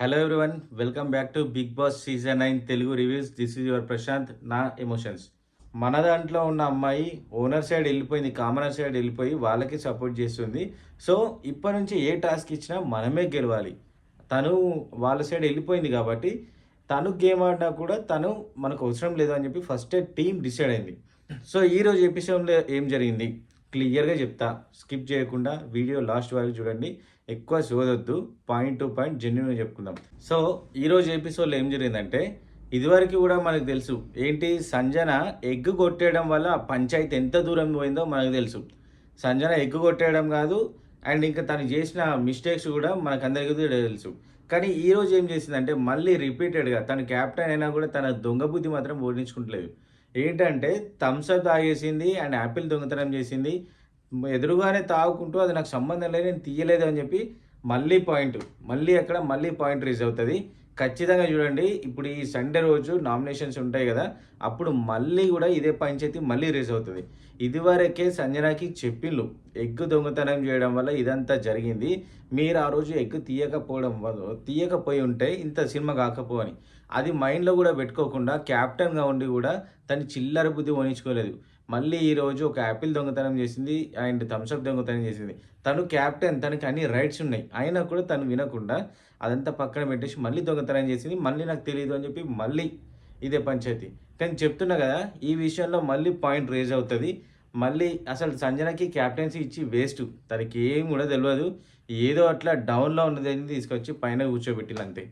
Hello everyone, welcome back to Bigg Boss season 9 Telugu reviews. This is your Prashant, నా emotions. మన దాంట్లో ఉన్న అమ్మాయి ఓనర్ సైడ్ వెళ్ళిపోయింది, కామనర్ సైడ్ వెళ్ళిపోయి వాళ్ళకి సపోర్ట్ చేస్తుంది. సో ఇప్పటి నుంచి ఏ టాస్క్ ఇచ్చినా మనమే గెలవాలి. తను వాళ్ళ సైడ్ వెళ్ళిపోయింది కాబట్టి తను గేమ్ ఆడినా కూడా తను మనకు అవసరం లేదు అని చెప్పి ఫస్టే టీం డిసైడ్ అయింది. సో ఈరోజు ఎపిసోడ్లో ఏం జరిగింది క్లియర్గా చెప్తా, స్కిప్ చేయకుండా వీడియో లాస్ట్ వరకు చూడండి. ఎక్కువ సోదొద్దు, పాయింట్ టు పాయింట్ జెన్యున్గా చెప్పుకుందాం. సో ఈరోజు ఎపిసోడ్లో ఏం జరిగిందంటే, ఇదివరకు కూడా మనకు తెలుసు ఏంటి, సంజన ఎగ్ కొట్టేయడం వల్ల పంచాయతీ ఎంత దూరం పోయిందో మనకు తెలుసు. సంజన ఎగ్ కొట్టేయడం కాదు, అండ్ ఇంకా తను చేసిన మిస్టేక్స్ కూడా మనకందరికీ తెలుసు. కానీ ఈరోజు ఏం చేసిందంటే మళ్ళీ రిపీటెడ్గా తను క్యాప్టెన్ అయినా కూడా తన దొంగ బుద్ధి మాత్రం ఓడించుకుంటలేదు. ఏంటంటే థమ్స్అప్ తాగేసింది అండ్ యాపిల్ దొంగతనం చేసింది. ఎదురుగానే తాగుకుంటూ అది నాకు సంబంధం లేదు, నేను తీయలేదు అని చెప్పి మళ్ళీ పాయింట్ రీజ్ అవుతుంది. ఖచ్చితంగా చూడండి, ఇప్పుడు ఈ సండే రోజు నామినేషన్స్ ఉంటాయి కదా, అప్పుడు మళ్ళీ కూడా ఇదే పంచాయతీ మళ్ళీ రీజ్ అవుతుంది. ఇదివరకే సంజనాకి చెప్పిండ్లు ఎగ్ దొంగతనం చేయడం వల్ల ఇదంతా జరిగింది, మీరు ఆ రోజు ఎగ్ తీయకపోయి ఉంటే ఇంత సినిమా కాకపోవని. అది మైండ్లో కూడా పెట్టుకోకుండా క్యాప్టెన్గా ఉండి కూడా తను చిల్లర బుద్ధి వహించుకోలేదు. మళ్ళీ ఈరోజు ఒక యాపిల్ దొంగతనం చేసింది అండ్ థమ్స్అప్ దొంగతనం చేసింది. తను క్యాప్టెన్, తనకి అన్ని రైట్స్ ఉన్నాయి, అయినా కూడా తను వినకుండా అదంతా పక్కన పెట్టేసి మళ్ళీ దొంగతనం చేసింది. మళ్ళీ నాకు తెలియదు అని చెప్పి మళ్ళీ ఇదే పంచాయతీ. కానీ చెప్తున్నా కదా, ఈ విషయంలో మళ్ళీ పాయింట్ రేజ్ అవుతుంది. మళ్ళీ అసలు సంజనకి క్యాప్టెన్సీ ఇచ్చి వేస్ట్, తనకి ఏం కూడా తెలియదు. ఏదో అట్లా డౌన్లో ఉన్నదని తీసుకొచ్చి పైన కూర్చోబెట్టిల్లు అంతే.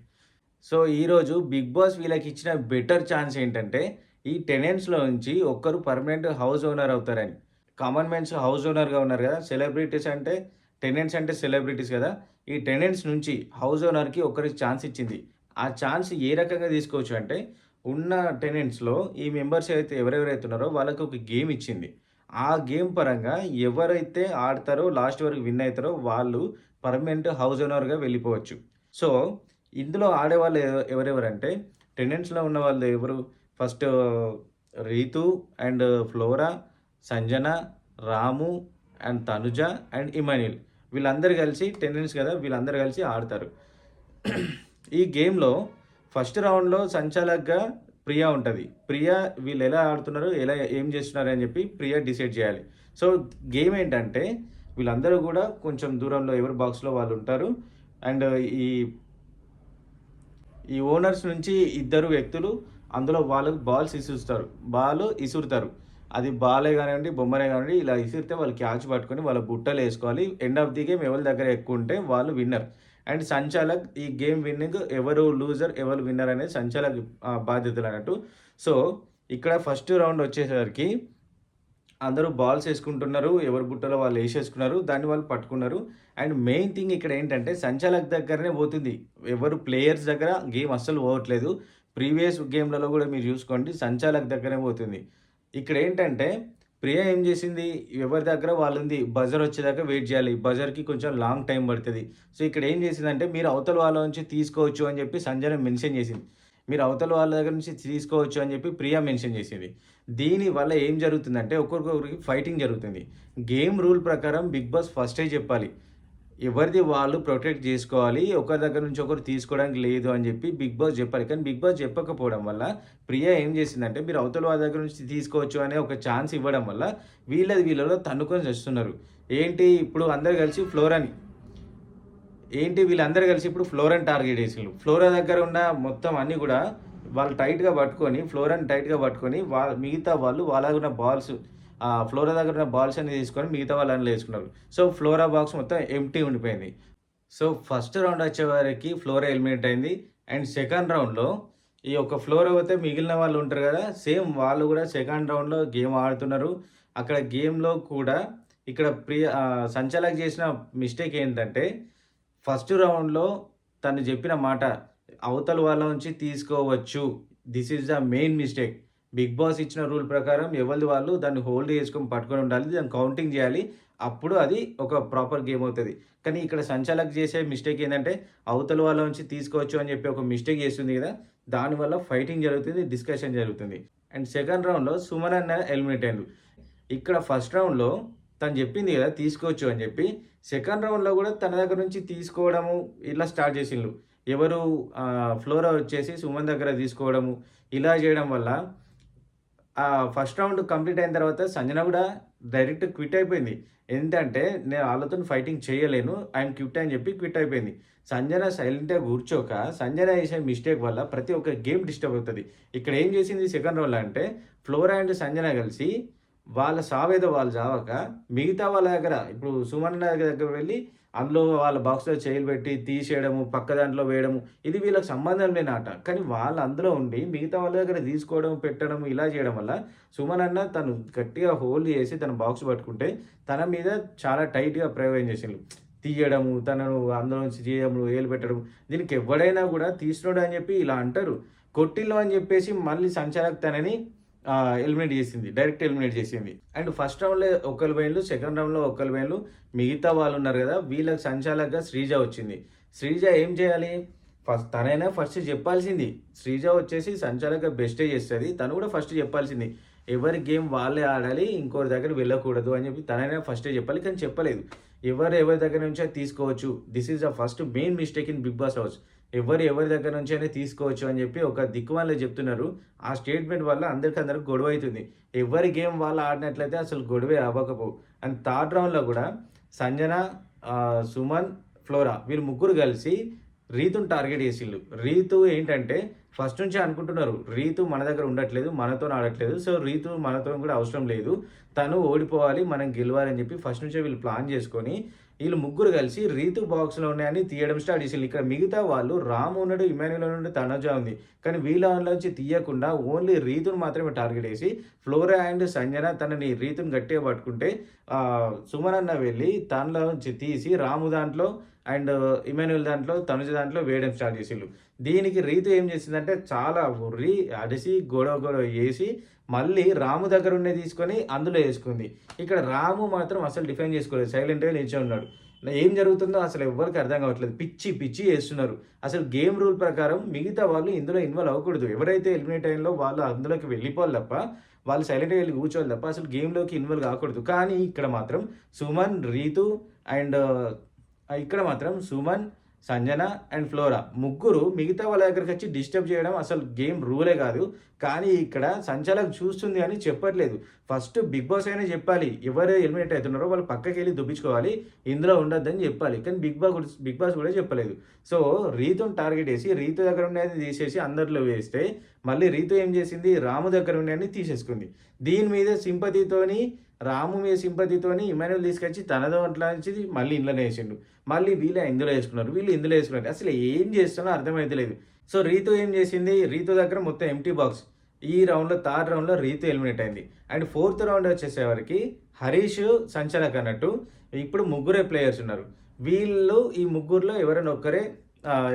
సో ఈరోజు బిగ్ బాస్ వీళ్ళకి ఇచ్చిన బెటర్ ఛాన్స్ ఏంటంటే, ఈ టెనెంట్స్‌లో నుంచి ఒక్కరు పర్మనెంట్ హౌస్ ఓనర్ అవుతారని. కామన్ మ్యాన్స్ హౌస్ ఓనర్‌గా ఉన్నారు కదా, సెలబ్రిటీస్ అంటే టెనెంట్స్ అంటే సెలబ్రిటీస్ కదా. ఈ టెనెంట్స్ నుంచి హౌస్ ఓనర్‌కి ఒకరికి ఛాన్స్ ఇచ్చింది. ఆ ఛాన్స్ ఏ రకంగా తీసుకోవచ్చు అంటే, ఉన్న టెనెంట్స్‌లో ఈ మెంబర్స్ అయితే ఎవరెవరైతే ఉన్నారో వాళ్ళకి ఒక గేమ్ ఇచ్చింది. ఆ గేమ్ పరంగా ఎవరైతే ఆడతారో లాస్ట్ వరకు విన్ అయితారో వాళ్ళు పర్మనెంట్ హౌస్ ఓనర్‌గా వెళ్ళిపోవచ్చు. సో ఇందులో ఆడేవాళ్ళు ఎవరెవరంటే, టెనెంట్స్‌లో ఉన్న వాళ్ళు ఎవరు, first Ritu and Flora, Sanjana, Ramu and Tanuja and Emmanuel, వీళ్ళందరూ కలిసి టెనెంట్స్ కదా, వీళ్ళందరూ కలిసి ఆడతారు. ఈ గేమ్‌లో ఫస్ట్ రౌండ్‌లో సంచాలక్‌గా ప్రియా ఉంటది. ప్రియా వీళ్ళు ఎలా ఆడుతున్నారు, ఏం చేస్తున్నారు అని చెప్పి ప్రియా డిసైడ్ చేయాలి. సో గేమ్ ఏంటంటే, వీళ్ళందరూ కూడా కొంచెం దూరంలో ఎవరి బాక్స్‌లో వాళ్ళు ఉంటారు. అండ్ ఈ ఈ ఓనర్స్ నుంచి ఇద్దరు వ్యక్తులు అందులో వాళ్ళకి బాల్ ఇసురుతారు. అది బాలే కానివ్వండి, బొమ్మనే కానివ్వండి, ఇలా ఇసిరితే వాళ్ళు క్యాచ్ పట్టుకొని వాళ్ళ బుట్టలో వేసుకోవాలి. ఎండ్ ఆఫ్ ది గేమ్ ఎవరి దగ్గర ఎక్కువ ఉంటే వాళ్ళు విన్నర్. అండ్ సంచాలక్ ఈ గేమ్ విన్నింగ్, ఎవరు లూజర్ ఎవరు విన్నర్ అనేది సంచాలక్ బాధ్యతలు అన్నట్టు. సో ఇక్కడ ఫస్ట్ రౌండ్ వచ్చేసరికి అందరూ బాల్స్ వేసుకుంటున్నారు, ఎవరి బుట్టలో వాళ్ళు వేసేసుకున్నారు, దాన్ని వాళ్ళు పట్టుకున్నారు. అండ్ మెయిన్ థింగ్ ఇక్కడ ఏంటంటే సంచాలక్ దగ్గరనే పోతుంది, ఎవరు ప్లేయర్స్ దగ్గర గేమ్ అస్సలు పోవట్లేదు. ప్రీవియస్ గేమ్లలో కూడా మీరు చూసుకోండి, సంచాలక్ దగ్గరనే పోతుంది. ఇక్కడ ఏంటంటే ప్రియా ఏం చేసింది, ఎవరి దగ్గర వాళ్ళుంది, బజర్ వచ్చేదాకా వెయిట్ చేయాలి, బజర్కి కొంచెం లాంగ్ టైం పడుతుంది. సో ఇక్కడ ఏం చేసిందంటే, మీరు అవతల వాళ్ళ నుంచి తీసుకోవచ్చు అని చెప్పి సంజన మెన్షన్ చేసింది. మీరు అవతల వాళ్ళ దగ్గర నుంచి తీసుకోవచ్చు అని చెప్పి ప్రియా మెన్షన్ చేసింది. దీనివల్ల ఏం జరుగుతుందంటే ఒకరికొకరికి ఫైటింగ్ జరుగుతుంది. గేమ్ రూల్ ప్రకారం బిగ్ బాస్ ఫస్టే చెప్పాలి, ఎవరిది వాళ్ళు ప్రొటెక్ట్ చేసుకోవాలి, ఒకరి దగ్గర నుంచి ఒకరు తీసుకోవడానికి లేదు అని చెప్పి బిగ్ బాస్ చెప్పాలి. కానీ బిగ్ బాస్ చెప్పకపోవడం వల్ల ప్రియా ఏం చేసిందంటే, మీరు అవతల వాళ్ళ దగ్గర నుంచి తీసుకోవచ్చు అనే ఒక ఛాన్స్ ఇవ్వడం వల్ల వీళ్ళలో తన్నుకొని చేస్తున్నారు. ఇప్పుడు అందరు కలిసి వీళ్ళందరూ కలిసి ఇప్పుడు ఫ్లోరాని టార్గెట్ చేసిండ్రు. ఫ్లోరా దగ్గర ఉన్న మొత్తం అన్నీ కూడా వాళ్ళు ఫ్లోరాని టైట్‌గా పట్టుకొని మిగతా వాళ్ళు వాళ్ళ దగ్గర ఉన్న బాల్స్, ఫ్లోరా దగ్గర ఉన్న బాల్స్ అన్ని తీసుకొని మిగతా వాళ్ళు అందులో వేసుకున్నారు. సో ఫ్లోరా బాక్స్ మొత్తం ఎంప్టీ ఉండిపోయింది. సో ఫస్ట్ రౌండ్ వచ్చేవరకి ఫ్లోరా ఎలిమినేట్ అయింది. అండ్ సెకండ్ రౌండ్‌లో ఈ యొక్క ఫ్లోరా పోతే మిగిలిన వాళ్ళు ఉంటారు కదా, సేమ్ వాళ్ళు కూడా సెకండ్ రౌండ్‌లో గేమ్ ఆడుతున్నారు. అక్కడ గేమ్‌లో కూడా ఇక్కడ సంచాలక్ చేసిన మిస్టేక్ ఏంటంటే, ఫస్ట్ రౌండ్‌లో తను చెప్పిన మాట అవతల వాళ్ళ నుంచి తీసుకోవచ్చు. This is the main mistake. Bigg Boss ఇచ్చిన రూల్ ప్రకారం ఎవరిది వాళ్ళు దాన్ని హోల్డ్ చేసుకొని పట్టుకొని ఉండాలి. దాన్ని కౌంటింగ్ చేయాలి. అప్పుడు అది ఒక ప్రాపర్ గేమ్ అవుతది. కానీ ఇక్కడ సంచాలక్ చేసే మిస్టేక్ ఏందంటే, అవతల వాళ్ళ నుంచి తీసుకోవచ్చు అని చెప్పి ఒక మిస్టేక్ చేస్తుంది కదా, దానివల్ల ఫైటింగ్ జరుగుతుంది, డిస్కషన్ జరుగుతుంది. అండ్ సెకండ్ రౌండ్‌లో సుమన్ అన్న ఎలిమినేట్ అయిండు. ఇక్కడ ఫస్ట్ రౌండ్‌లో తను చెప్పింది కదా తీసుకోవచ్చు అని చెప్పి, సెకండ్ రౌండ్‌లో కూడా తన దగ్గర నుంచి తీసుకోవడము ఇట్లా స్టార్ట్ చేసిండ్రు. ఎవరు ఫ్లోరా వచ్చేసి సుమన్ దగ్గర తీసుకోవడము, ఇలా చేయడం వల్ల ఫస్ట్ రౌండ్ కంప్లీట్ అయిన తర్వాత సంజన గూడా డైరెక్ట్ క్విట్ అయిపోయింది. ఏంటంటే, నేను ఆళ్ళతోని ఫైటింగ్ చేయలేను. ఐయామ్ క్విట్ అని చెప్పి క్విట్ అయిపోయింది. సంజన సైలెంట్‌గా కూర్చోక, సంజన చేసే మిస్టేక్ వల్ల ప్రతి ఒక్క గేమ్ డిస్టర్బ్ అవుతది. ఇక్కడ ఏం చేసింది సెకండ్ రౌండ్‌లో అంటే, ఫ్లోరా అండ్ సంజన కలిసి వాళ్ళ సావేదో వాళ్ళు చావక, మిగతా వాళ్ళ దగ్గర ఇప్పుడు సుమన్ దగ్గర వెళ్లి అందులో వాళ్ళ బాక్స్‌లో చేయిలు పెట్టి తీసేయడము, పక్క దాంట్లో వేయడము, ఇది వీళ్ళకి సంబంధం లేని ఆట. కానీ వాళ్ళు అందులో ఉండి మిగతా వాళ్ళ దగ్గర తీసుకోవడం, పెట్టడం ఇలా చేయడం వల్ల సుమన్ అన్న తను గట్టిగా హోల్డ్ చేసి తన బాక్స్ పట్టుకుంటే తన మీద చాలా టైట్‌గా ప్రయోగం చేసిండ్రు. తీయడము, తనను అందులో నుంచి చేయడము, ఏలు పెట్టడం. దీనికి ఎవ్వడైనా కూడా తీసినోడు అని చెప్పి ఇలా అంటారు. కొట్టిల్లు అని చెప్పేసి మళ్ళీ సంచాలక్ తనని ఎలిమినేట్ చేసింది. డైరెక్ట్ ఎలిమినేట్ చేసింది. అండ్ ఫస్ట్ రౌండ్‌లో ఒకళ్ళు పోయిండ్రు. సెకండ్ రౌండ్‌లో ఒకళ్ళు పోయిండ్రు. మిగతా వాళ్ళున్నారు గదా! వీళ్ళకి సంచాలకుగా శ్రీజ వచ్చింది. శ్రీజ ఏం చేయాలి? తనైనా ఫస్ట్ చెప్పాల్సింది. శ్రీజ వచ్చేసి సంచాలకుగా బెస్టే చేస్తది. తను కూడా ఫస్ట్ చెప్పాల్సింది. ఎవరి గేమ్ వాళ్ళే ఆడాలి. ఇంకోరి దగ్గర వెళ్ళకూడదు అని చెప్పి తనైనా ఫస్టే చెప్పాలి. కానీ చెప్పలేదు. ఎవరి దగ్గర నుంచో తీసుకోవచ్చు. This is the first main mistake in 'Bigg Boss' house. ఎవరి దగ్గర నుంచైనా తీసుకోవచ్చు అని చెప్పి ఒక దిక్కుమాలిన చెప్తున్నారు. ఆ స్టేట్మెంట్ వల్ల అందరికి గొడవ అయితుంది. ఎవరి గేమ్ వాళ్ళు ఆడినట్లయితే అసలు గొడవే అవ్వకపోవు. అండ్ థర్డ్ రౌండ్‌లో కూడా సంజన, సుమన్, ఫ్లోరా వీళ్ళు ముగ్గురు కలిసి రీతుని టార్గెట్ చేసిల్లు. రీతు ఏంటంటే ఫస్ట్ నుంచే అనుకుంటున్నారు. రీతు మన దగ్గర ఉండట్లేదు. మనతోని ఆడట్లేదు. సో, రీతు మనతోని కూడా అవసరం లేదు. తను ఓడిపోవాలి. మనం గెలవాలని చెప్పి ఫస్ట్ నుంచే వీళ్ళు ప్లాన్ చేసుకొని ఈళ్ళు ముగ్గురు కలిసి రీతు బాక్స్‌లో ఉన్నాయని తీయడం స్టార్ట్ చేసిల్లు. ఇక్కడ మిగతా వాళ్ళు రాము ఉన్నాడు, ఇమాన్యుల్ ఉన్నాడు, తనుజ ఉంది. కానీ వీళ్ళ నుంచి తీయకుండా ఓన్లీ రీతుని మాత్రమే టార్గెట్ చేసి ఫ్లోరా అండ్ సంజన తనని రీతుని గట్టిగా పట్టుకుంటే సుమన్ అన్న వెళ్ళి తనలో నుంచి తీసి రాము దాంట్లో అండ్ ఇమాన్యుల్ దాంట్లో, తనుజ దాంట్లో వేయడం స్టార్ట్ చేసిల్లు. దీనికి రీతు ఏం చేసిందంటే చాలా ఒర్రి, అడిసి, గొడవ చేసి మళ్ళీ రాము దగ్గర ఉన్నయి తీసుకొని అందులో యేసుకుంది. ఇక్కడ రాము మాత్రం అసలు డిఫెండ్ చేసుకోలేదు. సైలెంట్‌గా నిల్చొని ఉన్నాడు. ఏం జరుగుతుందో అసలు ఎవ్వరికీ అర్థం కావట్లేదు. పిచ్చి చేస్తున్నారు. అసలు గేమ్ రూల్ ప్రకారం మిగతా వాళ్ళు ఇందులో ఇన్వాల్వ్ అవ్వకూడదు. ఎవరైతే ఎలిమినేట్ అయ్యిండ్రో వాళ్ళు అందులోకి వెళ్ళిపోవాలి తప్ప, వాళ్ళు సైలెంట్‌గా వెళ్లి కూర్చోవాలి తప్ప అసలు గేమ్‌లోకి ఇన్వాల్వ్ కాకూడదు. కానీ ఇక్కడ మాత్రం సుమన్, రీతు అండ్ ఇక్కడ మాత్రం సుమన్, సంజన అండ్ ఫ్లోరా ముగ్గురు మిగతా వాళ్ళ దగ్గరకొచ్చి డిస్టర్బ్ చేయడం అసలు గేమ్ రూలే కాదు. కానీ ఇక్కడ సంచాలక్ చూస్తుంది అని చెప్పట్లేదు. ఫస్ట్ బిగ్ బాస్ అయినా చెప్పాలి. ఎవరు ఎలిమినేట్ అవుతున్నారో వాళ్ళు పక్కకెళ్ళి దుబ్బించుకోవాలి. ఇందులో ఉండొద్దని చెప్పాలి. కానీ బిగ్ బాస్ కూడా చెప్పలేదు. సో, రీతుని టార్గెట్ చేసి రీతు దగ్గర ఉండేది తీసేసి అందరిలో వేస్తే మళ్ళీ రీతు ఏం చేసింది? రాము దగ్గర ఉండేది తీసేసుకుంది. దీని మీద సింపతితోని రాము మీద సింపతితోని ఇమాన్యుల్ తీసుకొచ్చి తన దాంట్లో నుంచి మళ్ళీ ఇందులోనే వేసిండు. మళ్ళీ వీళ్ళు ఇందులో వేసుకున్నారు. వీళ్ళు ఇందులో వేసుకున్నారు. అసలు ఏం చేస్తున్నారో అర్థమైతలేదు. సో, రీతు ఏం చేసింది? రీతు దగ్గర మొత్తం ఎంప్టీ బాక్స్. ఈ రౌండ్‌లో థర్డ్ రౌండ్‌లో రీతు ఎలిమినేట్ అయింది. అండ్ ఫోర్త్ రౌండ్ వచ్చేసేవరికి హరీష్, సంచలక్ అన్నట్టు ఇప్పుడు ముగ్గురే ప్లేయర్స్ ఉన్నారు. వీళ్ళు ఈ ముగ్గురిలో ఎవరైనా ఒక్కరే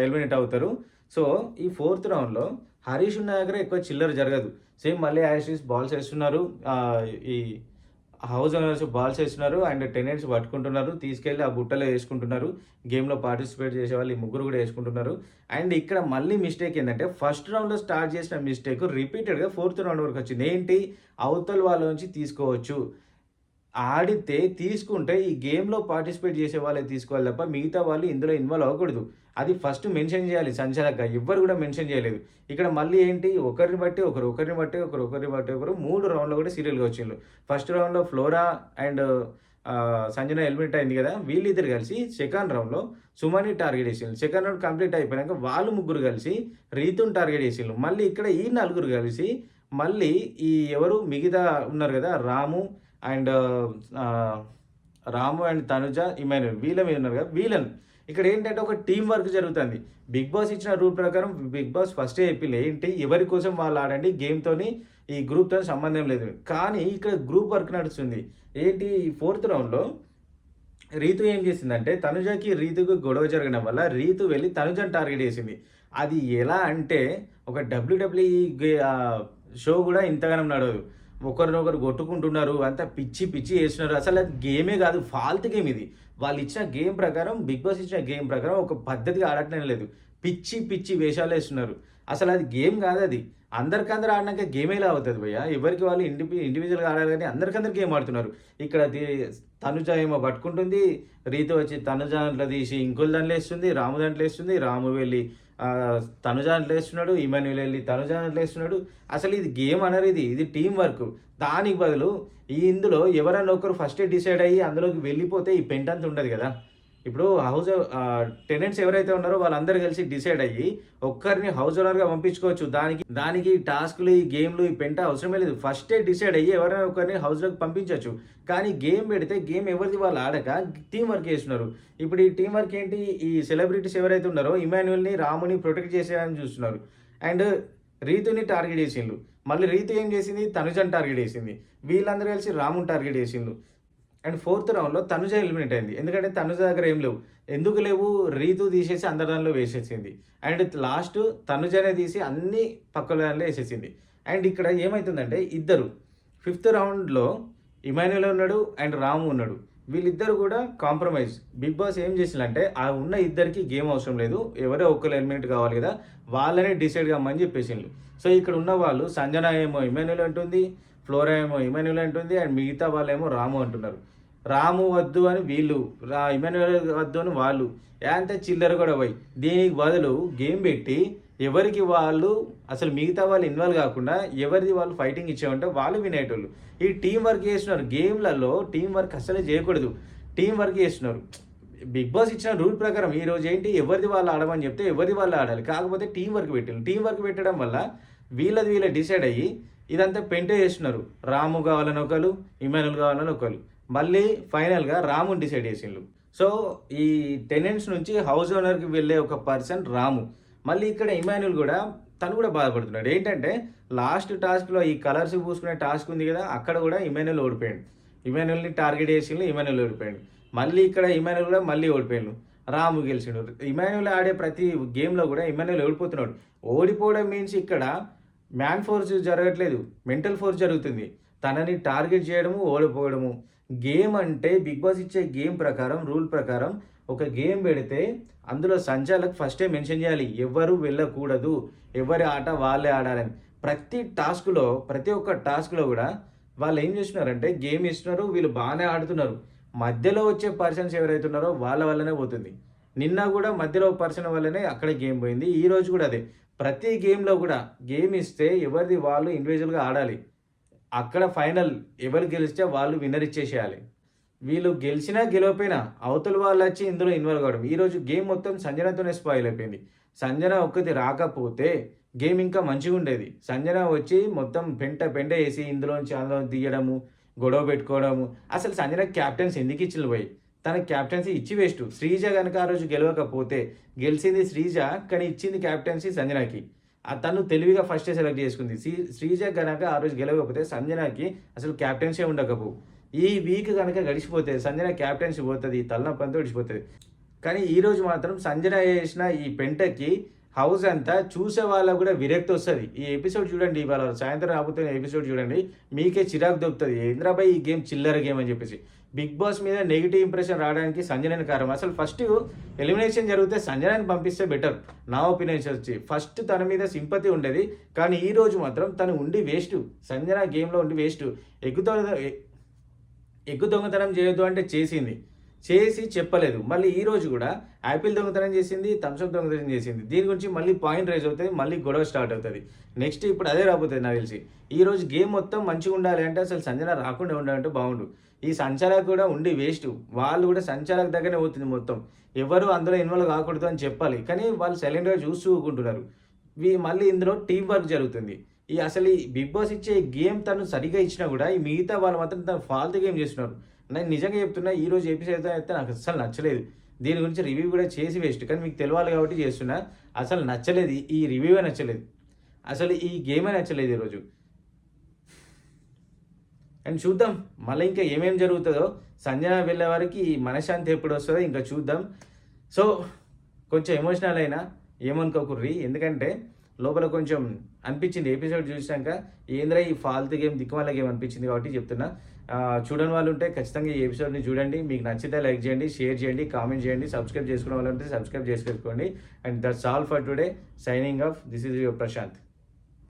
ఎలిమినేట్ అవుతారు. సో, ఈ ఫోర్త్ రౌండ్‌లో హరీష్ ఉన్న దగ్గర ఎక్కువ చిల్లర జరగదు. సేమ్ మళ్ళీ యాజ్ ఇట్ ఈజ్ బాల్స్ వేస్తున్నారు. ఈ హౌస్ ఓనర్స్ బాల్స్ వేస్తున్నారు అండ్ టెనెంట్స్ పట్టుకుంటున్నారు. తీసుకెళ్ళి ఆ బుట్టలో వేసుకుంటున్నారు. గేమ్‌లో పార్టిసిపేట్ చేసేవాళ్ళు ఈ ముగ్గురు కూడా వేసుకుంటున్నారు. అండ్ ఇక్కడ మళ్ళీ మిస్టేక్ ఏందంటే ఫస్ట్ రౌండ్‌లో స్టార్ట్ చేసిన మిస్టేక్ రిపీటెడ్‌గా ఫోర్త్ రౌండ్ వరకు వచ్చింది. ఏంటి? అవతల వాళ్ళ నుంచి తీసుకోవచ్చు. ఆడితే తీసుకుంటే ఈ గేమ్‌లో పార్టిసిపేట్ చేసే వాళ్ళే తీసుకోవాలి తప్ప మిగతా వాళ్ళు ఇందులో ఇన్వాల్వ్ అవ్వకూడదు. అది ఫస్ట్ మెన్షన్ చేయాలి సంచాలకుగా. ఎవ్వరు కూడా మెన్షన్ చేయలేదు. ఇక్కడ మళ్ళీ ఏంటి? ఒకరిని బట్టి ఒకరు, ఒకరిని బట్టి ఒకరు, ఒకరిని బట్టి ఒకరు 3 రౌండ్‌లో కూడా సీరియల్‌గా వచ్చిండ్రు. ఫస్ట్ రౌండ్‌లో ఫ్లోరా అండ్ సంజన ఎలిమినేట్ అయింది కదా! వీళ్ళిద్దరు కలిసి సెకండ్ రౌండ్‌లో సుమన్‌ని టార్గెట్ చేసిండ్రు. సెకండ్ రౌండ్ కంప్లీట్ అయిపోయినాక వాళ్ళు ముగ్గురు కలిసి రీతుని టార్గెట్ చేసిండ్రు. మళ్ళీ ఇక్కడ ఈ నలుగురు కలిసి మళ్ళీ ఈ ఎవరు మిగతా ఉన్నారు కదా! And Ramu and Tanuja, Emmanuel వీళ్ళ మీద ఉన్నారు కదా! వీళ్ళని ఇక్కడ ఏంటంటే ఒక టీమ్ వర్క్ జరుగుతుంది. బిగ్ బాస్ ఇచ్చిన రూల్ ప్రకారం బిగ్ బాస్ ఫస్టే చెప్పిండు. ఏంటి? ఎవరి కోసం వాళ్ళు ఆడండి. గేమ్‌తోని ఈ గ్రూప్‌తోని సంబంధం లేదు. కానీ ఇక్కడ గ్రూప్ వర్క్ నడుస్తుంది. ఏంటి? ఈ ఫోర్త్ రౌండ్‌లో రీతు ఏం చేసిందంటే తనుజకి, రీతుకి గొడవ జరగడం వల్ల రీతు వెళ్ళి తనుజని టార్గెట్ చేసింది. అది ఎలా అంటే ఒక డబ్ల్యూడబ్ల్యూఈ షో కూడా ఇంతగానం నడవదు. ఒకరినొకరు కొట్టుకుంటున్నారు. అంతా పిచ్చి చేస్తున్నారు. అసలు అది గేమే కాదు. ఫాల్తు గేమ్ ఇది. వాళ్ళు ఇచ్చిన గేమ్ ప్రకారం, బిగ్ బాస్ ఇచ్చిన గేమ్ ప్రకారం ఒక పద్ధతిగా ఆడట్లేనే లేదు. పిచ్చి వేషాలేస్తున్నారు. అసలు అది గేమ్ కాదది. అందరికందరు ఆడినాక గేమ్ ఎలా అవుతది భయ్యా? ఎవరికి వాళ్ళు ఇండివిడ్యువల్‌గా ఆడాలి గానీ అందరికందరు గేమ్ ఆడుతున్నారు. ఇక్కడ తనుజ ఏమో పట్టుకుంటుంది. రీతు వచ్చి తనుజ దాంట్లో తీసి ఇంకోళ్ళ దాంట్లో ఏస్తుంది. రాము దాంట్లో ఏస్తుంది. రాము వెళ్ళి తనుజ దాంట్లో ఏస్తున్నాడు. ఇమాన్యుల్ ఎళ్లి తనుజ దాంట్లో ఏస్తున్నాడు. అసలు ఇది గేమ్ అనరు ఇది. ఇది టీమ్ వర్క్. దానికి బదులు ఇందులో ఎవరన్నా ఒకరు ఫస్టే డిసైడ్ అయ్యి అందులోకి వెళ్ళిపోతే ఈ పెంటంత ఉండదు గదా! ఇప్పుడు టెనెంట్స్ ఎవరైతే ఉన్నారో వాళ్ళందరూ కలిసి డిసైడ్ అయ్యి ఒక్కరిని హౌస్ ఓనర్‌గా పంపించుకోవచ్చు. దానికి టాస్క్‌లు, ఈ గేమ్‌లు, ఈ పెంట అవసరమే లేదు. ఫస్టే డిసైడ్ అయ్యి ఎవరైనా ఒకరిని హౌస్‌లోకి పంపించొచ్చు. కానీ గేమ్ పెడితే గేమ్ ఎవరిది వాళ్ళు ఆడక టీమ్ వర్క్ చేస్తున్నారు. ఇప్పుడు ఈ టీమ్ వర్క్ ఏంటి? ఈ సెలబ్రిటీస్ ఎవరైతే ఉన్నారో ఇమాన్యుయల్‌ని, రాముని ప్రొటెక్ట్ చేసేయాలని చూస్తున్నారు. అండ్ రీతుని టార్గెట్ చేసిండ్రు. మళ్ళీ రీతు ఏం చేసింది? తనుజని టార్గెట్ చేసింది. వీళ్ళందరూ కలిసి రాముని టార్గెట్ చేసిండ్రు. అండ్ ఫోర్త్ రౌండ్‌లో తనుజ ఎలిమినేట్ అయింది. ఎందుకంటే తనుజ దగ్గర ఏం లేవు. ఎందుకు లేవు? రీతు తీసేసి అందరి దాంట్లో వేసేసింది. అండ్ లాస్ట్ తనుజనే తీసి అన్ని పక్కల దాంట్లో ఏసేసింది. అండ్ ఇక్కడ ఏమైతుందంటే ఇద్దరు ఫిఫ్త్ రౌండ్‌లో ఇమాన్యుల్ ఉన్నాడు అండ్ రాము ఉన్నాడు. వీళ్ళిద్దరూ కూడా కాంప్రమైజ్. బిగ్ బాస్ ఏం చేసిండంటే ఆ ఉన్న ఇద్దరికి గేమ్ అవసరం లేదు. ఎవరో ఒకళ్ళు ఎలిమినేట్ కావాలి కదా! వాళ్ళనే డిసైడ్ కమ్మని చెప్పేసిండ్రు. సో ఇక్కడ ఉన్న వాళ్ళు సంజన ఏమో ఇమాన్యుల్ అంటుంది. ఫ్లోరా ఏమో ఇమాన్యుల్ అంటుంది. అండ్ మిగతా వాళ్ళేమో రాము అంటున్నారు. రాము వద్దు అని వీళ్ళు, ఇమాన్యుల్ వద్దు అని వాళ్ళు. అంతే చిల్లర కూడా పోయి. దీనికి బదులు గేమ్ పెట్టి ఎవరికి వాళ్ళు అసలు మిగతా వాళ్ళు ఇన్వాల్వ్ కాకుండా ఎవరిది వాళ్ళు ఫైటింగ్ ఇచ్చామంటే వాళ్ళు వినేటోళ్ళు. ఈ టీం వర్క్ చేస్తున్నారు. గేమ్‌లలో టీం వర్క్ అస్సలే చేయకూడదు. టీం వర్క్ చేస్తున్నారు. బిగ్ బాస్ ఇచ్చిన రూల్ ప్రకారం ఈరోజు ఏంటి ఎవరిది వాళ్ళు ఆడమని చెప్తే ఎవరిది వాళ్ళు ఆడాలి. కాకపోతే టీం వర్క్ పెట్టిండ్రు. టీం వర్క్ పెట్టడం వల్ల వీళ్ళది డిసైడ్ అయ్యి ఇదంతా పెంటే చేస్తున్నారు. రాము కావాలని ఒకళ్ళు, ఇమాన్యుల్ కావాలని ఒకళ్ళు. మళ్ళీ ఫైనల్‌గా రాముని డిసైడ్ చేసిండ్రు. సో ఈ టెనెంట్స్ నుంచి హౌస్ ఓనర్‌కి వెళ్ళే ఒక పర్సన్ రాము. మళ్ళీ ఇక్కడ ఇమాన్యుల్ కూడా తను కూడా బాధపడుతున్నాడు. ఏంటంటే లాస్ట్ టాస్క్‌లో ఈ కలర్స్ పూసుకునే టాస్క్ ఉంది కదా! అక్కడ కూడా ఇమాన్యుల్ ఓడిపోయాడు. ఇమాన్యుల్‌ని టార్గెట్ చేసిండ్రు. ఇమాన్యుల్ ఓడిపోయాడు. మళ్ళీ ఇక్కడ ఇమాన్యుల్ కూడా మళ్ళీ ఓడిపోయిండు. రాము గెలిచిండు. ఇమాన్యుల్ ఆడే ప్రతి గేమ్‌లో కూడా ఇమాన్యుల్ ఓడిపోతున్నాడు. ఓడిపోవడం మీన్స్ ఇక్కడ మ్యాన్ ఫోర్స్ జరగట్లేదు. మెంటల్ ఫోర్స్ జరుగుతుంది. తనని టార్గెట్ చేయడము, ఓడిపోవడము. గేమ్ అంటే బిగ్ బాస్ ఇచ్చే గేమ్ ప్రకారం, రూల్ ప్రకారం ఒక గేమ్ పెడితే అందులో సంచాలక్ ఫస్టే మెన్షన్ చేయాలి. ఎవ్వరు వెళ్ళకూడదు. ఎవరి ఆట వాళ్ళే ఆడాలని. ప్రతి ఒక్క టాస్క్‌లో కూడా వాళ్ళు ఏం చేస్తున్నారంటే గేమ్ ఇస్తున్నారు. వీళ్ళు బాగానే ఆడుతున్నారు. మధ్యలో వచ్చే పర్సన్స్ ఎవరైతే ఉన్నారో వాళ్ళ వల్లనే పోతుంది. నిన్న కూడా మధ్యలో పర్సన్ వల్లనే అక్కడ గేమ్ పోయింది. ఈరోజు కూడా అదే. ప్రతి గేమ్‌లో కూడా గేమ్ ఇస్తే ఎవరిది వాళ్ళు ఇండివిడ్యువల్‌గా ఆడాలి. అక్కడ ఫైనల్ ఎవరు గెలిస్తే వాళ్ళు విన్నర్ ఇచ్చేసేయాలి. వీళ్ళు గెలిచినా గెలవకపోయినా అవతల వాళ్ళొచ్చి ఇందులో ఇన్వాల్వ్ కావడం. ఈరోజు గేమ్ మొత్తం సంజనతోనే స్పాయిల్ అయిపోయింది. సంజన ఒక్కతి రాకపోతే గేమ్ ఇంకా మంచిగుండేది. సంజన వచ్చి మొత్తం పెంట చేసి ఇందులోంచి అందులో తీయడము, గొడవ పెట్టుకోవడము. అసలు సంజనకి క్యాప్టెన్సీ ఎందుకు ఇచ్చిల్లు భయ్? తనకి క్యాప్టెన్సీ ఇచ్చి వేస్ట్. శ్రీజ గనక ఆ రోజు గెలవకపోతే గెలిచింది శ్రీజ, కానీ ఇచ్చింది క్యాప్టెన్సీ సంజనకి. తను తెలివిగా ఫస్టే సెలెక్ట్ చేసుకుంది. శ్రీజ గనక ఆ రోజు గెలవకపోతే సంజనకి అసలు క్యాప్టెన్సీ ఉండకపోవు. ఈ వీక్ కనుక గడిచిపోతే సంజన క్యాప్టెన్సీ పోతుంది. తలనొప్పంతా గడిచిపోతుంది. కానీ ఈరోజు మాత్రం సంజన చేసిన ఈ పెంటకి హౌస్ అంతా చూసే వాళ్ళకు కూడా విరక్తి వస్తుంది. ఈ ఎపిసోడ్ చూడండి, ఇవాళ సాయంత్రం రాబోతున్న ఎపిసోడ్ చూడండి, మీకే చిరాకు దొరుకుతుంది. ఏంద్రాబాయ్ ఈ గేమ్ చిల్లర గేమ్ అని చెప్పేసి. బిగ్ బాస్ మీద నెగిటివ్ ఇంప్రెషన్ రావడానికి సంజనని కారణం. అసలు ఫస్ట్ ఎలిమినేషన్ జరిగితే సంజనని పంపిస్తే బెటర్ నా ఒపీనియన్స్ వచ్చి. ఫస్ట్ తన మీద సింపతి ఉండేది. కానీ ఈ రోజు మాత్రం తను ఉండి వేస్ట్. సంజన గేమ్లో ఉండి వేస్ట్. ఎగ్గు దొంగతనం చేయొద్దు అంటే చేసి చెప్పలేదు. మళ్ళీ ఈరోజు కూడా యాపిల్ దొంగతనం చేసింది, థమ్స్అప్ దొంగతనం చేసింది. దీని గురించి మళ్ళీ పాయింట్ రైజ్ అవుతుంది. మళ్ళీ గొడవ స్టార్ట్ అవుతుంది. నెక్స్ట్ ఇప్పుడు అదే రాబోతుంది నాకు తెలిసి. ఈరోజు గేమ్ మొత్తం మంచిగా ఉండాలి అంటే అసలు సంజన రాకుండా ఉండాలంటే బాగుండు. ఈ సంచాలక్ కూడా ఉండి వేస్ట్. వాళ్ళు కూడా సంచాలక్ దగ్గరనే పోతుంది మొత్తం. ఎవరు అందులో ఇన్వాల్వ్ కాకూడదు అని చెప్పాలి. కానీ వాళ్ళు సైలెంట్గా చూసుకుంటున్నారు. మళ్ళీ ఇందులో టీం వర్క్ జరుగుతుంది. అసలు ఈ బిగ్ బాస్ ఇచ్చే గేమ్ తను సరిగా ఇచ్చినా కూడా ఈ మిగతా వాళ్ళు మాత్రం తను ఫాల్తు గేమ్ చేస్తున్నారు. నేను నిజంగా చెప్తున్నా, ఈరోజు ఎపిసోడ్ అయితే నాకు అస్సలు నచ్చలేదు. దీని గురించి రివ్యూ కూడా చేసి వేస్ట్. కానీ మీకు తెలియాలి కాబట్టి చేస్తున్నా. అసలు నచ్చలేదు. ఈ రివ్యూవే నచ్చలేదు. అసలు ఈ గేమే నచ్చలేదు ఈరోజు. అండ్ చూద్దాం మళ్ళీ ఇంకా ఏమేమి జరుగుతుందో. సంజన వెళ్ళే వారికి మనశ్శాంతి ఎప్పుడు వస్తుందో ఇంకా చూద్దాం. సో కొంచెం ఎమోషనల్ అయినా ఏమనుకోకుర్రి. ఎందుకంటే లోపల కొంచెం అనిపించింది ఎపిసోడ్ చూసాక, ఏంద్రా ఈ ఫాల్తు గేమ్ దిక్కుమాల గేమ్ అనిపించింది కాబట్టి చెప్తున్నా. చూడని వాళ్ళు ఉంటే ఖచ్చితంగా ఈ ఎపిసోడ్ని చూడండి. మీకు నచ్చితే లైక్ చేయండి, షేర్ చేయండి, కామెంట్ చేయండి. సబ్స్క్రైబ్ చేసుకునే వాళ్ళు ఉంటే సబ్స్క్రైబ్ చేసుకోండి. And that's all for today. Signing off. This is your Prashanth.